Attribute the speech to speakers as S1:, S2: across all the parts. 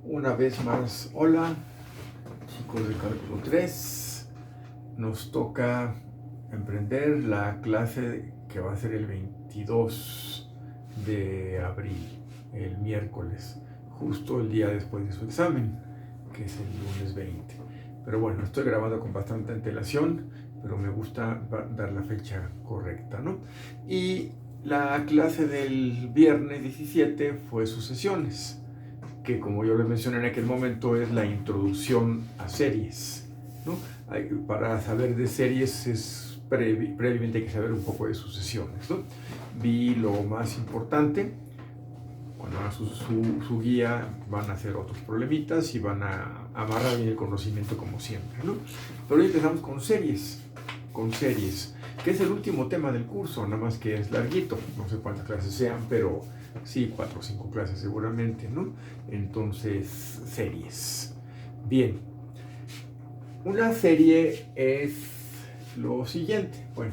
S1: Una vez más, hola, chicos de cálculo 3. Nos toca emprender la clase que va a ser el 22 de abril, el miércoles, justo el día después de su examen, que es el lunes 20. Pero bueno, estoy grabando con bastante antelación, pero me gusta dar la fecha correcta, ¿no? Y la clase del viernes 17 fue sucesiones, que como yo les mencioné en aquel momento es la introducción a series, ¿no? Para saber de series previamente hay que saber un poco de sucesiones, ¿no? Vi lo más importante. Cuando hagan su guía van a hacer otros problemitas y van a amarrar bien el conocimiento como siempre, ¿no? Pero hoy empezamos con series, que es el último tema del curso, nada más que es larguito, no sé cuántas clases sean, pero sí, 4 o 5 clases seguramente, ¿no? Entonces, series. Bien, una serie es lo siguiente. Bueno,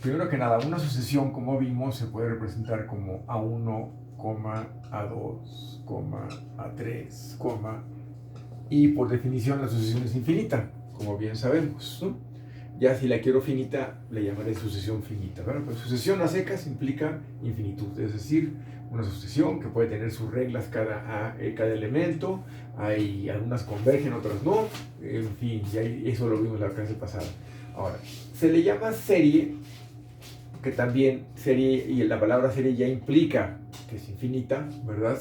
S1: primero que nada, una sucesión, como vimos, se puede representar como A1, A2, A3, y por definición la sucesión es infinita, como bien sabemos, ¿no? Ya si la quiero finita, le llamaré sucesión finita, ¿verdad? Pero sucesión a secas implica infinitud, es decir, una sucesión que puede tener sus reglas cada elemento, hay algunas convergen, otras no, en fin, ya eso lo vimos la clase pasada. Ahora, se le llama serie, que también serie, y la palabra serie ya implica que es infinita, ¿verdad?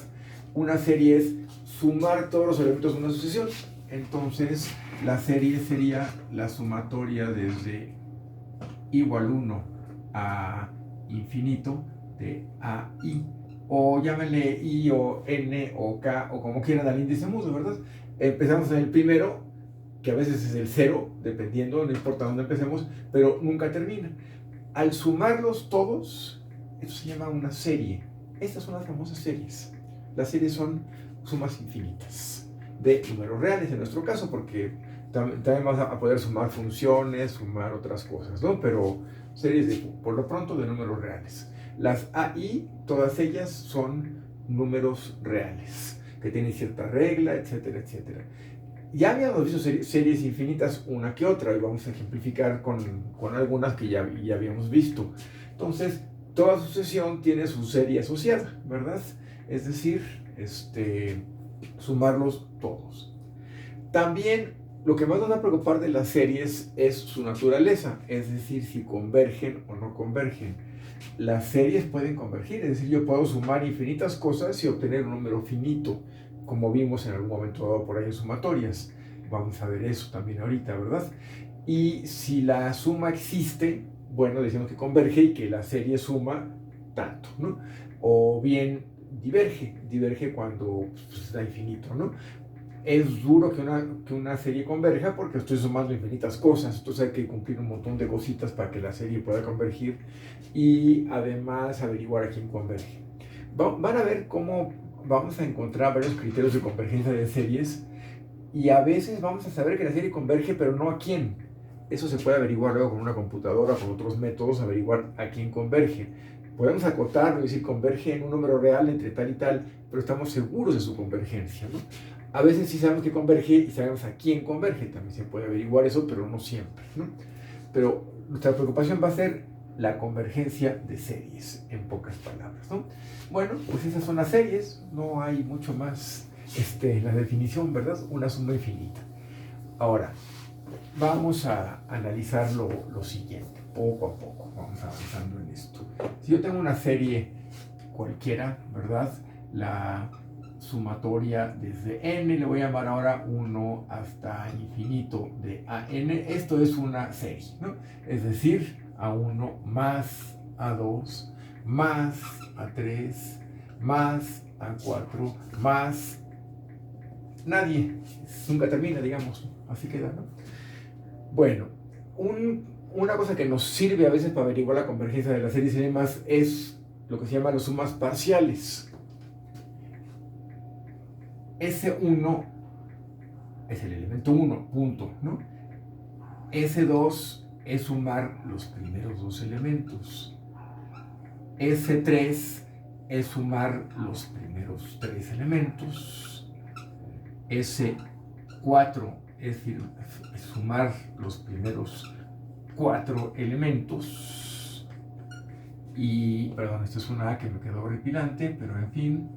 S1: Una serie es sumar todos los elementos de una sucesión. Entonces, la serie sería la sumatoria desde igual 1 a infinito de A, I. O llámenle I o N o K o como quieran al índice mudo, ¿verdad? Empezamos en el primero, que a veces es el 0, dependiendo, no importa dónde empecemos, pero nunca termina. Al sumarlos todos, eso se llama una serie. Estas son las famosas series. Las series son sumas infinitas de números reales en nuestro caso, porque también vas a poder sumar funciones, sumar otras cosas, ¿no? Pero series por lo pronto de números reales. Las AI, todas ellas son números reales, que tienen cierta regla, etcétera, etcétera. Ya habíamos visto series infinitas una que otra, y vamos a ejemplificar con algunas que ya habíamos visto. Entonces, toda sucesión tiene su serie asociada, ¿verdad? Es decir, sumarlos todos. También lo que más nos va a preocupar de las series es su naturaleza, es decir, si convergen o no convergen. Las series pueden convergir, es decir, yo puedo sumar infinitas cosas y obtener un número finito, como vimos en algún momento dado por ahí en sumatorias. Vamos a ver eso también ahorita, ¿verdad? Y si la suma existe, bueno, decimos que converge y que la serie suma tanto, ¿no? O bien diverge cuando está infinito, ¿no? Es duro que una serie converja porque estoy sumando infinitas cosas, entonces hay que cumplir un montón de cositas para que la serie pueda convergir y además averiguar a quién converge. Van a ver cómo vamos a encontrar varios criterios de convergencia de series y a veces vamos a saber que la serie converge pero no a quién. Eso se puede averiguar luego con una computadora, con otros métodos, averiguar a quién converge. Podemos acotarlo y decir converge en un número real entre tal y tal, pero estamos seguros de su convergencia, ¿no? A veces sí sabemos que converge y sabemos a quién converge, también se puede averiguar eso, pero no siempre, ¿no? Pero nuestra preocupación va a ser la convergencia de series, en pocas palabras, ¿no? Bueno, pues esas son las series, no hay mucho más la definición, ¿verdad? Una suma infinita. Ahora, vamos a analizar lo siguiente, poco a poco, vamos avanzando en esto. Si yo tengo una serie cualquiera, ¿verdad? La sumatoria desde n, le voy a llamar ahora 1 hasta infinito de a n, esto es una serie, ¿no? Es decir, a1 más a2 más a3 más a4 más nadie, nunca termina, digamos, así queda, ¿no? Bueno, una cosa que nos sirve a veces para averiguar la convergencia de las series y demás es lo que se llama las sumas parciales. S1 es el elemento 1, punto, ¿no? S2 es sumar los primeros dos elementos. S3 es sumar los primeros tres elementos. S4, es decir, sumar los primeros 4 elementos. Y, perdón, esto es una A que me quedó horripilante, pero en fin.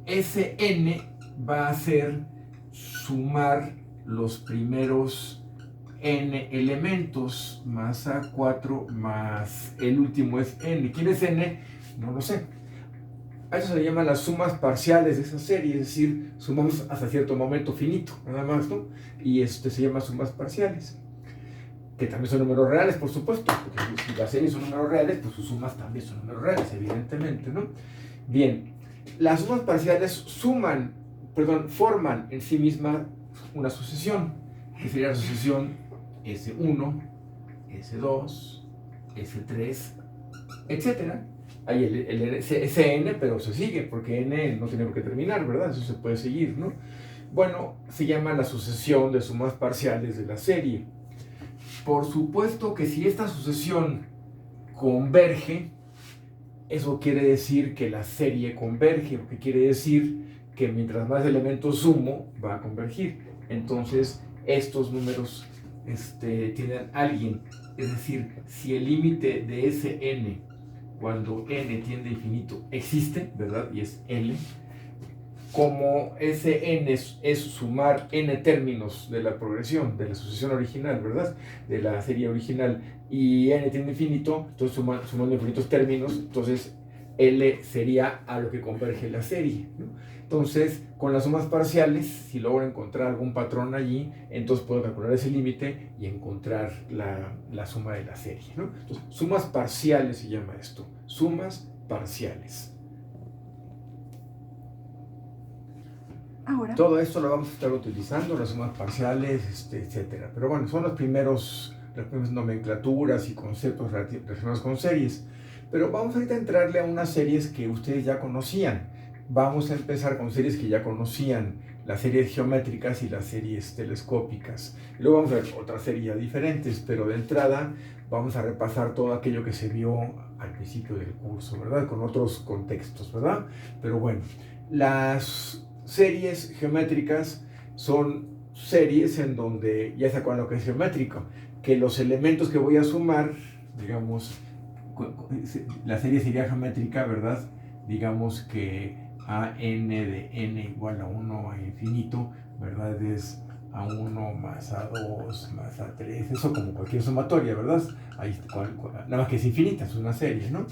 S1: Sn va a ser sumar los primeros n elementos más A4 más el último es n. ¿Quién es n? No lo sé. A eso se le llaman las sumas parciales de esa serie, es decir, sumamos hasta cierto momento finito, nada más, ¿no? Y se llama sumas parciales, que también son números reales, por supuesto, porque si las series son números reales, pues sus sumas también son números reales, evidentemente, ¿no? Bien, las sumas parciales forman en sí misma una sucesión, que sería la sucesión S1, S2, S3, etcétera. Hay el Sn, pero se sigue, porque n no tiene por qué terminar, ¿verdad? Eso se puede seguir, ¿no? Bueno, se llama la sucesión de sumas parciales de la serie. Por supuesto que si esta sucesión converge, eso quiere decir que la serie converge, lo que quiere decir que mientras más elementos sumo, va a convergir. Entonces, estos números tienen alguien. Es decir, si el límite de Sn cuando n tiende a infinito existe, ¿verdad? Y es L, como Sn es sumar n términos de la progresión, de la sucesión original, ¿verdad? De la serie original, y n tiende a infinito, entonces sumando infinitos términos, entonces L sería a lo que converge la serie, ¿no? Entonces, con las sumas parciales, si logro encontrar algún patrón allí, entonces puedo calcular ese límite y encontrar la suma de la serie, ¿no? Entonces, sumas parciales se llama esto, sumas parciales. Ahora, todo esto lo vamos a estar utilizando, las sumas parciales, etcétera. Pero bueno, son las primeras nomenclaturas y conceptos relacionados con series. Pero vamos ahorita a entrarle a unas series que ustedes ya conocían. Vamos a empezar con series que ya conocían, las series geométricas y las series telescópicas. Y luego vamos a ver otras series ya diferentes, pero de entrada vamos a repasar todo aquello que se vio al principio del curso, ¿verdad? Con otros contextos, ¿verdad? Pero bueno, las series geométricas son series en donde, ya se acuerdan lo que es geométrico, que los elementos que voy a sumar, digamos, la serie sería geométrica, ¿verdad? Digamos que a n de n igual a 1 a infinito, ¿verdad? Es a1 más a2 más a3, eso como cualquier sumatoria, ¿verdad? Ahí, nada más que es infinita, es una serie, ¿no?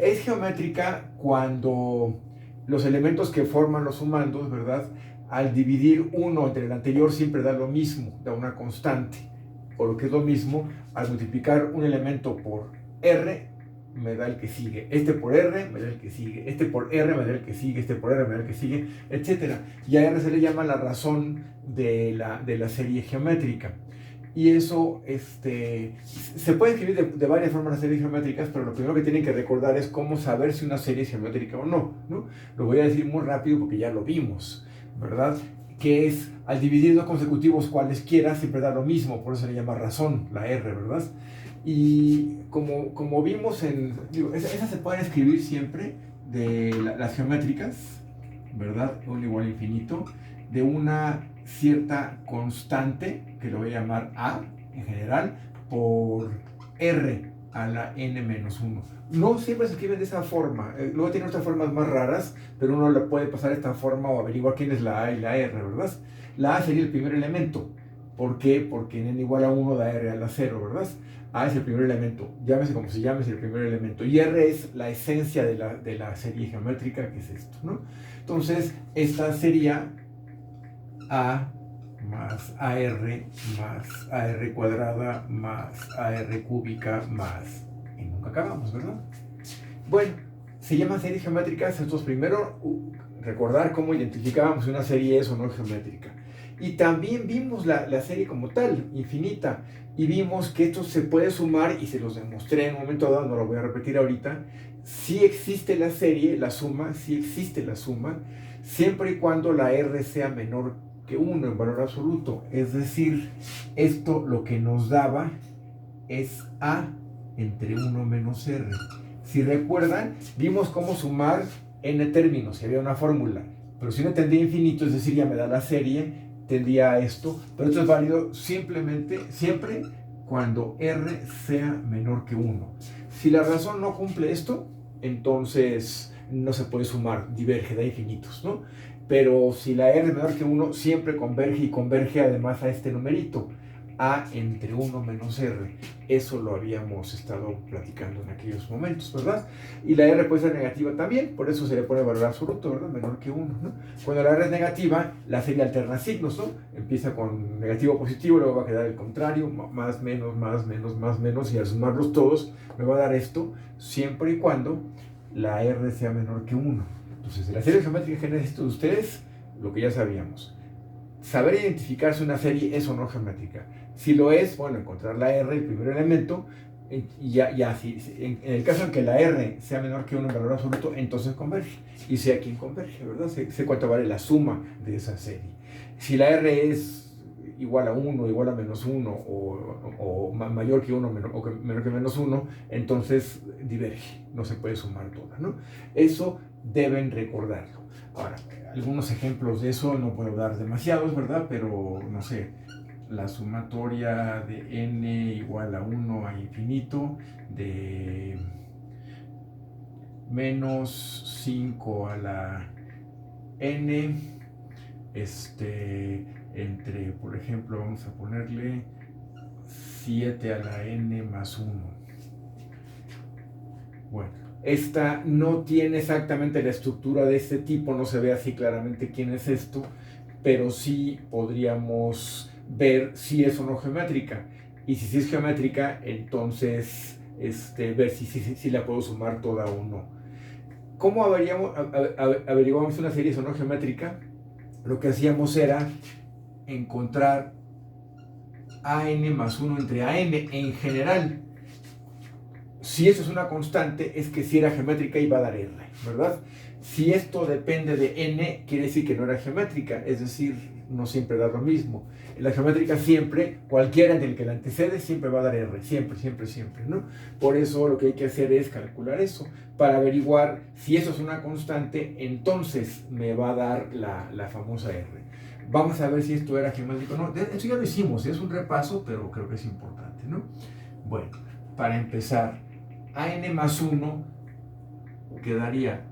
S1: Es geométrica cuando los elementos que forman los sumandos, ¿verdad? Al dividir uno entre el anterior siempre da lo mismo, da una constante. O lo que es lo mismo, al multiplicar un elemento por r, me da el que sigue. Este por r me da el que sigue. Este por r me da el que sigue. Este por r me da el que sigue, etc. Y a r se le llama la razón de la serie geométrica. Y eso se puede escribir de varias formas las series geométricas, pero lo primero que tienen que recordar es cómo saber si una serie es geométrica o no, ¿no? Lo voy a decir muy rápido porque ya lo vimos, ¿verdad? Que es, al dividir dos consecutivos cualesquiera, siempre da lo mismo, por eso se le llama razón, la R, ¿verdad? Y como vimos esas se pueden escribir siempre de las geométricas, ¿verdad? Un igual a infinito, de una cierta constante, que lo voy a llamar A en general, por R a la n menos 1. No siempre se escriben de esa forma, luego tiene otras formas más raras, pero uno le puede pasar esta forma o averiguar quién es la A y la R, ¿verdad? La A sería el primer elemento. ¿Por qué? Porque en n igual a 1 da R a la 0, ¿verdad? A es el primer elemento, llámese como se llame, es el primer elemento. Y R es la esencia de la serie geométrica, que es esto, ¿no? Entonces, esta sería A más AR cuadrada más AR cúbica más... Y nunca acabamos, ¿verdad? Bueno, se llaman series geométricas. Entonces, primero, recordar cómo identificábamos si una serie es o no geométrica. Y también vimos la serie como tal, infinita, y vimos que esto se puede sumar, y se los demostré en un momento dado, no lo voy a repetir ahorita. Sí existe la serie, la suma, sí existe la suma, siempre y cuando la R sea menor que 1 en valor absoluto. Es decir, esto lo que nos daba es A entre 1 menos R. Si recuerdan, vimos cómo sumar n términos, y había una fórmula. Pero si n tendría a infinito, es decir, ya me da la serie, tendría a esto, pero esto es válido simplemente, siempre cuando r sea menor que 1. Si la razón no cumple esto, entonces no se puede sumar, diverge, da infinitos, ¿no? Pero si la r es menor que 1, siempre converge y converge además a este numerito, a entre 1 menos r. Eso lo habíamos estado platicando en aquellos momentos, ¿verdad? Y la r puede ser negativa también, por eso se le pone valor absoluto, ¿verdad? Menor que 1, ¿no? Cuando la r es negativa, la serie alterna signos, ¿no? Empieza con negativo positivo, luego va a quedar el contrario, más, menos, más, menos, más, menos, y al sumarlos todos me va a dar esto, siempre y cuando la r sea menor que 1. Entonces, de la serie geométrica que necesito de ustedes, lo que ya sabíamos. Saber identificar si una serie es o no geométrica. Si lo es, bueno, encontrar la r, el primer elemento, y ya en el caso en que la r sea menor que 1 en valor absoluto, entonces converge. Y sé a quién converge, ¿verdad? Sé cuánto vale la suma de esa serie. Si la r es igual a 1, igual a menos 1, o mayor que 1, o menor que menos 1, entonces diverge, no se puede sumar toda, ¿no? Eso deben recordarlo. Ahora, algunos ejemplos de eso, no puedo dar demasiados, ¿verdad? Pero, no sé, la sumatoria de n igual a 1 a infinito, de menos 5 a la n, entre, por ejemplo, vamos a ponerle 7 a la n más 1. Bueno, esta no tiene exactamente la estructura de este tipo, no se ve así claramente quién es esto, pero sí podríamos ver si es o no geométrica. Y si sí es geométrica, entonces ver si la puedo sumar toda o no. ¿Cómo averiguamos si una serie es o no geométrica? Lo que hacíamos era encontrar an más 1 entre an en general. Si eso es una constante, es que si era geométrica iba a dar r, ¿verdad? Si esto depende de n, quiere decir que no era geométrica, es decir, no siempre da lo mismo. En la geométrica siempre, cualquiera del que la antecede, siempre va a dar r, siempre, siempre, siempre, ¿no? Por eso lo que hay que hacer es calcular eso, para averiguar si eso es una constante, entonces me va a dar la famosa r. Vamos a ver si esto era geométrico o no. Eso ya lo hicimos, es un repaso, pero creo que es importante, ¿no? Bueno, para empezar, an más 1 quedaría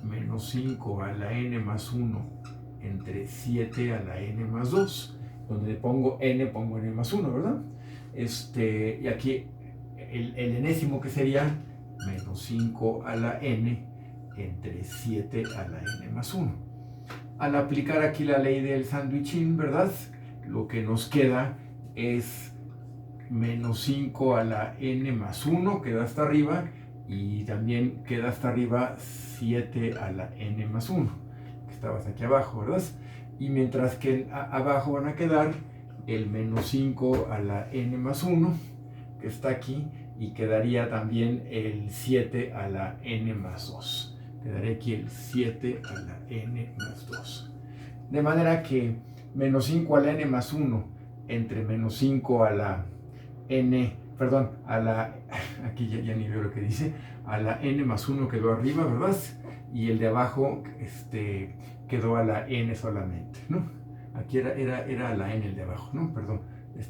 S1: menos 5 a la n más 1 entre 7 a la n más 2. Donde pongo n más 1, ¿verdad? Y aquí el enésimo, que sería menos 5 a la n entre 7 a la n más 1. Al aplicar aquí la ley del sándwichín, ¿verdad? Lo que nos queda es menos 5 a la n más 1, queda hasta arriba, y también queda hasta arriba 7 a la n más 1, que estabas aquí abajo, ¿verdad? Y mientras que abajo van a quedar el menos 5 a la n más 1, que está aquí, y quedaría también el 7 a la n más 2. Quedaría aquí el 7 a la n más 2. De manera que menos 5 a la n más 1 entre menos 5 a la n, perdón, aquí ya ni veo lo que dice, a la n más 1 quedó arriba, ¿verdad? Y el de abajo quedó a la n solamente, ¿no? Aquí era a la n el de abajo, ¿no? Perdón,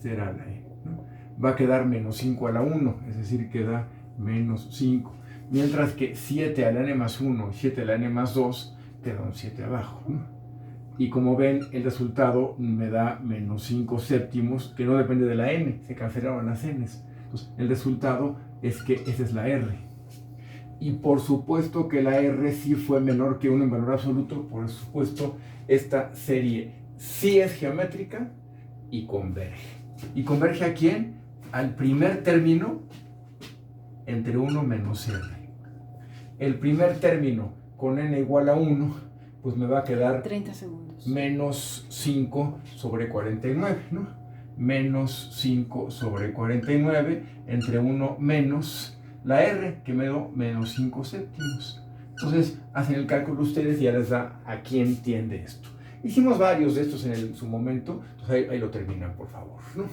S1: era a la n, ¿no? Va a quedar menos 5 a la 1, es decir, queda menos 5. Mientras que 7 a la n más 1 y 7 a la n más 2 queda un 7 abajo, ¿no? Y como ven, el resultado me da menos 5 séptimos, que no depende de la n, se cancelaron las n's. Entonces, el resultado es que esa es la r. Y por supuesto que la r sí fue menor que 1 en valor absoluto, por supuesto, esta serie sí es geométrica y converge. ¿Y converge a quién? Al primer término entre 1 menos r. El primer término con n igual a 1, pues me va a quedar
S2: 30 segundos.
S1: Menos 5 sobre 49, ¿no? Menos 5 sobre 49 entre 1 menos la r, que me dio menos 5 séptimos. Entonces, hacen el cálculo ustedes y ya les da a quién tiende esto. Hicimos varios de estos en su momento, entonces ahí lo terminan, por favor, ¿no?